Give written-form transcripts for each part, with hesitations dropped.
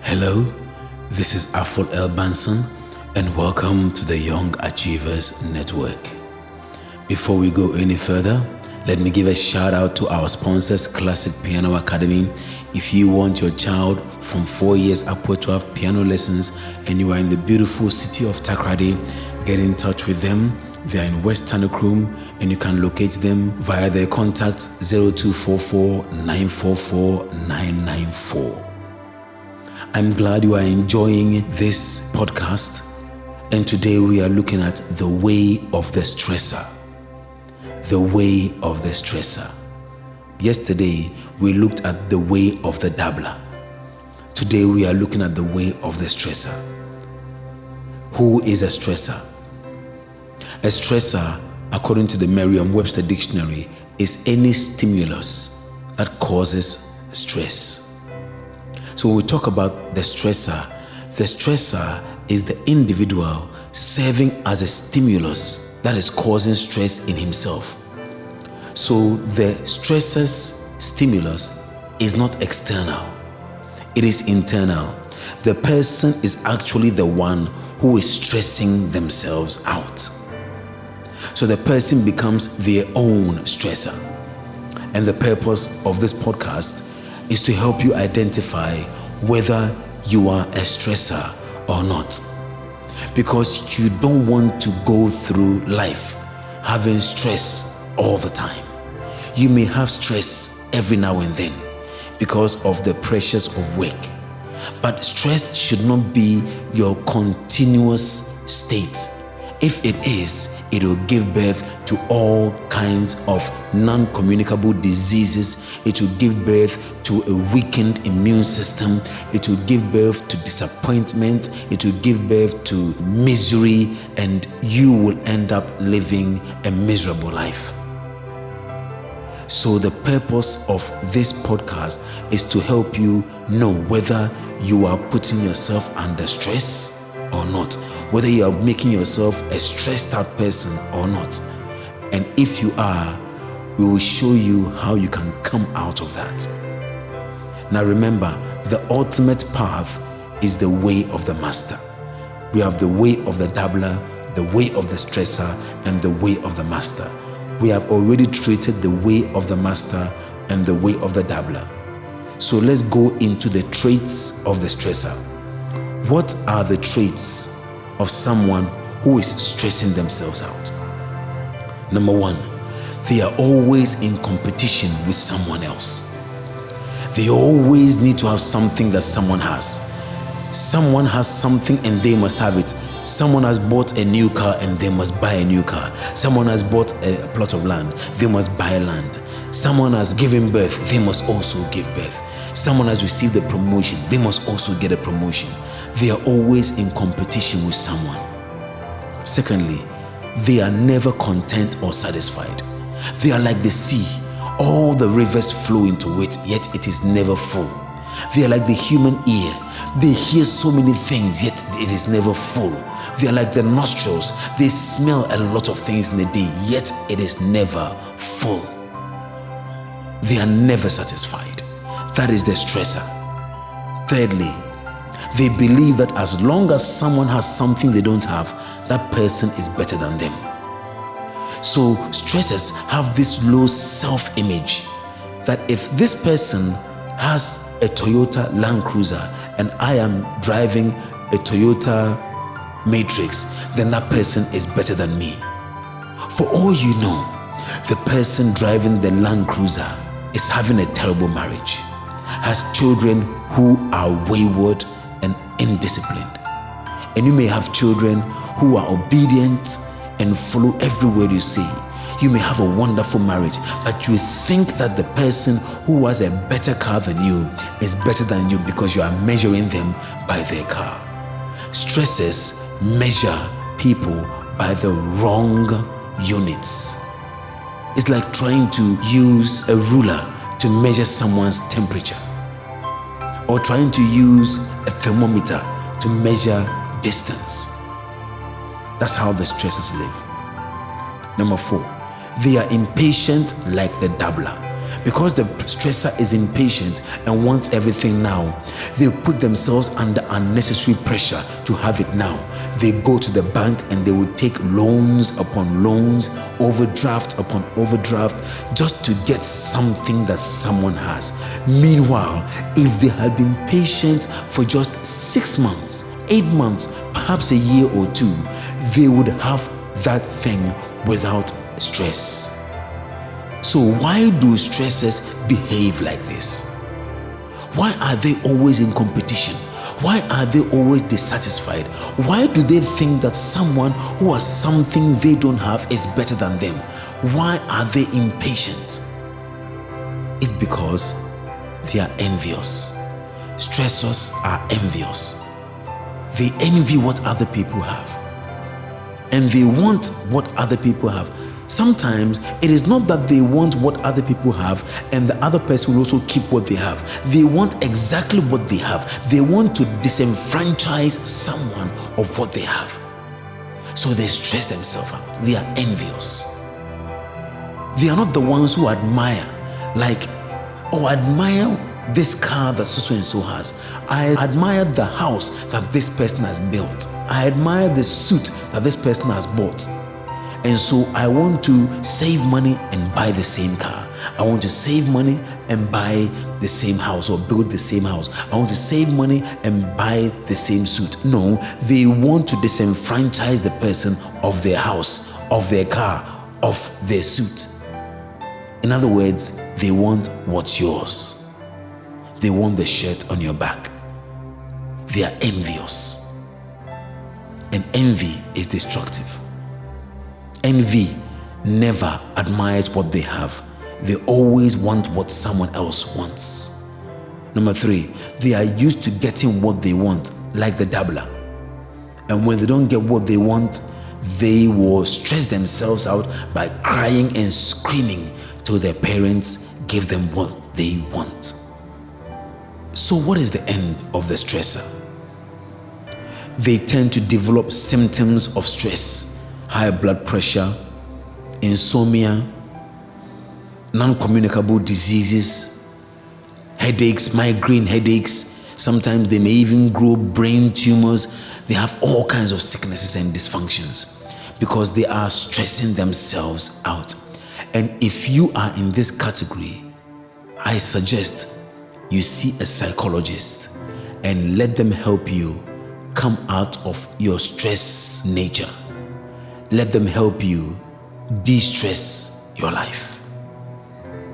Hello, this is Afful Banson, and welcome to the Young Achievers Network. Before we go any further, let me give a shout out to our sponsors, Classic Piano Academy. If you want your child from 4 years upward to have piano lessons and you are in the beautiful city of Takrady, get in touch with them. They are in West Tanukrum and you can locate them via their contact 0244 944 994. I'm glad you are enjoying this podcast, and today we are looking at the way of the stressor. The way of the stressor. Yesterday we looked at the way of the dabbler. Today we are looking at the way of the stressor. Who is a stressor? A stressor, according to the Merriam-Webster dictionary, is any stimulus that causes stress. So when we talk about the stressor is the individual serving as a stimulus that is causing stress in himself. So the stressor's stimulus is not external, it is internal. The person is actually the one who is stressing themselves out. So the person becomes their own stressor. And the purpose of this podcast is to help you identify whether you are a stressor or not. Because you don't want to go through life having stress all the time. You may have stress every now and then because of the pressures of work. But stress should not be your continuous state. If it is, it will give birth to all kinds of non-communicable diseases. It will give birth to a weakened immune system. It will give birth to disappointment. It will give birth to misery, and you will end up living a miserable life. So the purpose of this podcast is to help you know whether you are putting yourself under stress or not, whether you are making yourself a stressed out person or not. And if you are, we will show you how you can come out of that. Now remember, the ultimate path is the way of the master. We have the way of the dabbler, the way of the stressor, and the way of the master. We have already treated the way of the master and the way of the dabbler. So let's go into the traits of the stressor. What are the traits of someone who is stressing themselves out? Number one, they are always in competition with someone else. They always need to have something that someone has. Someone has something and they must have it. Someone has bought a new car and they must buy a new car. Someone has bought a plot of land, they must buy land. Someone has given birth, they must also give birth. Someone has received a promotion, they must also get a promotion. They are always in competition with someone. Secondly, they are never content or satisfied. They are like the sea. All the rivers flow into it, yet it is never full. They are like the human ear. They hear so many things, yet it is never full. They are like the nostrils. They smell a lot of things in a day, yet it is never full. They are never satisfied. That is the stressor. Thirdly, they believe that as long as someone has something they don't have, that person is better than them. So stressors have this low self-image that if this person has a Toyota Land Cruiser and I am driving a Toyota Matrix, then that person is better than me. For all you know, the person driving the Land Cruiser is having a terrible marriage, has children who are wayward and indisciplined. And you may have children who are obedient and follow every word you say. You may have a wonderful marriage, but you think that the person who has a better car than you is better than you because you are measuring them by their car. Stressors measure people by the wrong units. It's like trying to use a ruler to measure someone's temperature, or trying to use a thermometer to measure distance. That's how the stressors live. Number 4, they are impatient like the dabbler. Because the stressor is impatient and wants everything now, they put themselves under unnecessary pressure to have it now. They go to the bank and they will take loans upon loans, overdraft upon overdraft, just to get something that someone has. Meanwhile, if they had been patient for just 6 months, 8 months, perhaps a year or two, they would have that thing without stress. So why do stressors behave like this? Why are they always in competition? Why are they always dissatisfied? Why do they think that someone who has something they don't have is better than them? Why are they impatient? It's because they are envious. Stressors are envious. They envy what other people have. And they want what other people have. Sometimes it is not that they want what other people have and the other person will also keep what they have. They want exactly what they have. They want to disenfranchise someone of what they have. So they stress themselves out. They are envious. They are not the ones who admire, like, oh, I admire this car that so and so has. I admire the house that this person has built. I admire the suit that this person has bought. And so I want to save money and buy the same car. I want to save money and buy the same house or build the same house. I want to save money and buy the same suit. No, they want to disenfranchise the person of their house, of their car, of their suit. In other words, they want what's yours. They want the shirt on your back. They are envious. And envy is destructive. Envy never admires what they have. They always want what someone else wants. Number 3, they are used to getting what they want, like the dabbler. And when they don't get what they want, they will stress themselves out by crying and screaming till their parents give them what they want. So what is the end of the stressor? They tend to develop symptoms of stress. High blood pressure, insomnia, non-communicable diseases, headaches, migraine headaches. Sometimes they may even grow brain tumors. They have all kinds of sicknesses and dysfunctions because they are stressing themselves out. And if you are in this category, I suggest you see a psychologist and let them help you come out of your stress nature. Let them help you de-stress your life.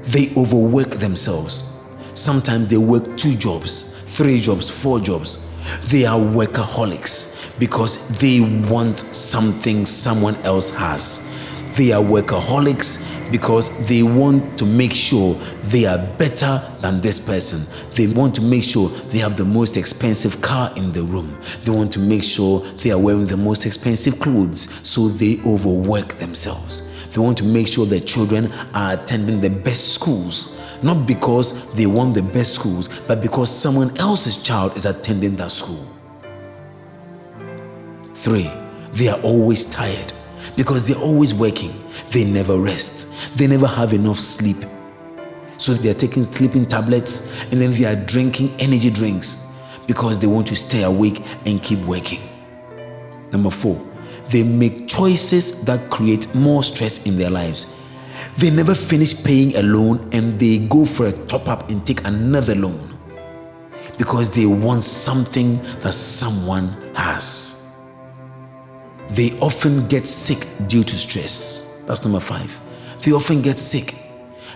They overwork themselves. Sometimes they work 2 jobs, 3 jobs, 4 jobs. They are workaholics because they want something someone else has. They are workaholics because they want to make sure they are better than this person. They want to make sure they have the most expensive car in the room. They want to make sure they are wearing the most expensive clothes, so they overwork themselves. They want to make sure their children are attending the best schools, not because they want the best schools, but because someone else's child is attending that school. 3, they are always tired because they're always working. They never rest. They never have enough sleep. So they are taking sleeping tablets and then they are drinking energy drinks because they want to stay awake and keep working. Number 4, they make choices that create more stress in their lives. They never finish paying a loan and they go for a top-up and take another loan because they want something that someone has. They often get sick due to stress. That's number 5. They often get sick.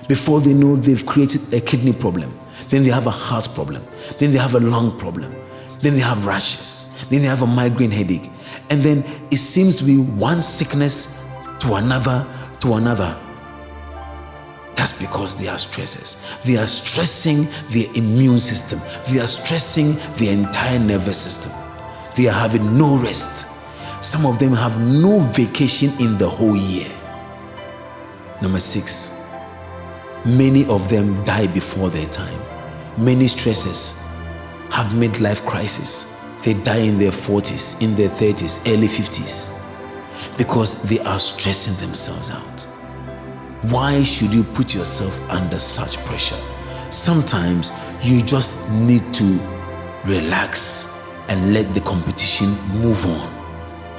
Before they know, they've created a kidney problem. Then they have a heart problem. Then they have a lung problem. Then they have rashes. Then they have a migraine headache. And then it seems to be one sickness to another to another. That's because they are stressors. They are stressing their immune system. They are stressing their entire nervous system. They are having no rest. Some of them have no vacation in the whole year. Number 6, many of them die before their time. Many stressors have midlife crisis. They die in their 40s, in their 30s, early 50s because they are stressing themselves out. Why should you put yourself under such pressure? Sometimes you just need to relax and let the competition move on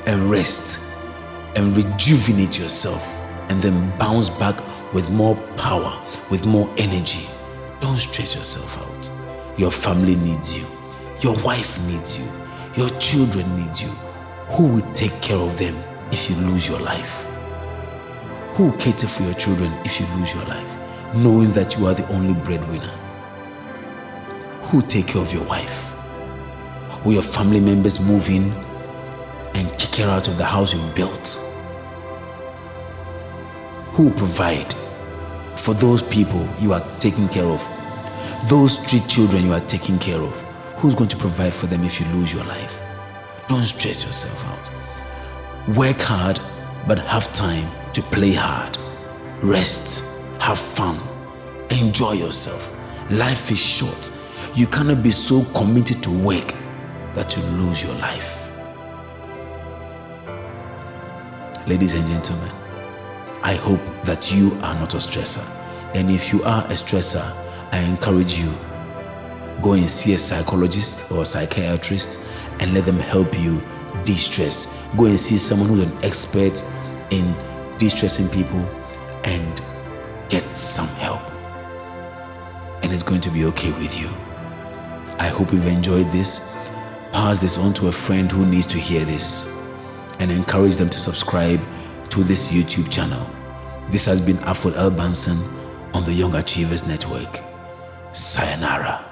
and rest and rejuvenate yourself, and then bounce back with more power, with more energy. Don't stress yourself out. Your family needs you. Your wife needs you. Your children need you. Who will take care of them if you lose your life? Who will cater for your children if you lose your life, knowing that you are the only breadwinner? Who will take care of your wife? Will your family members move in and kick her out of the house you've built? Who will provide for those people you are taking care of? Those street children you are taking care of? Who's going to provide for them if you lose your life? Don't stress yourself out. Work hard, but have time to play hard. Rest, have fun, enjoy yourself. Life is short. You cannot be so committed to work that you lose your life. Ladies and gentlemen, I hope that you are not a stressor. And if you are a stressor, I encourage you, go and see a psychologist or a psychiatrist and let them help you de-stress. Go and see someone who's an expert in de-stressing people and get some help. And it's going to be okay with you. I hope you've enjoyed this. Pass this on to a friend who needs to hear this, and encourage them to subscribe to this YouTube channel. This has been Afful Banson on the Young Achievers Network. Sayonara.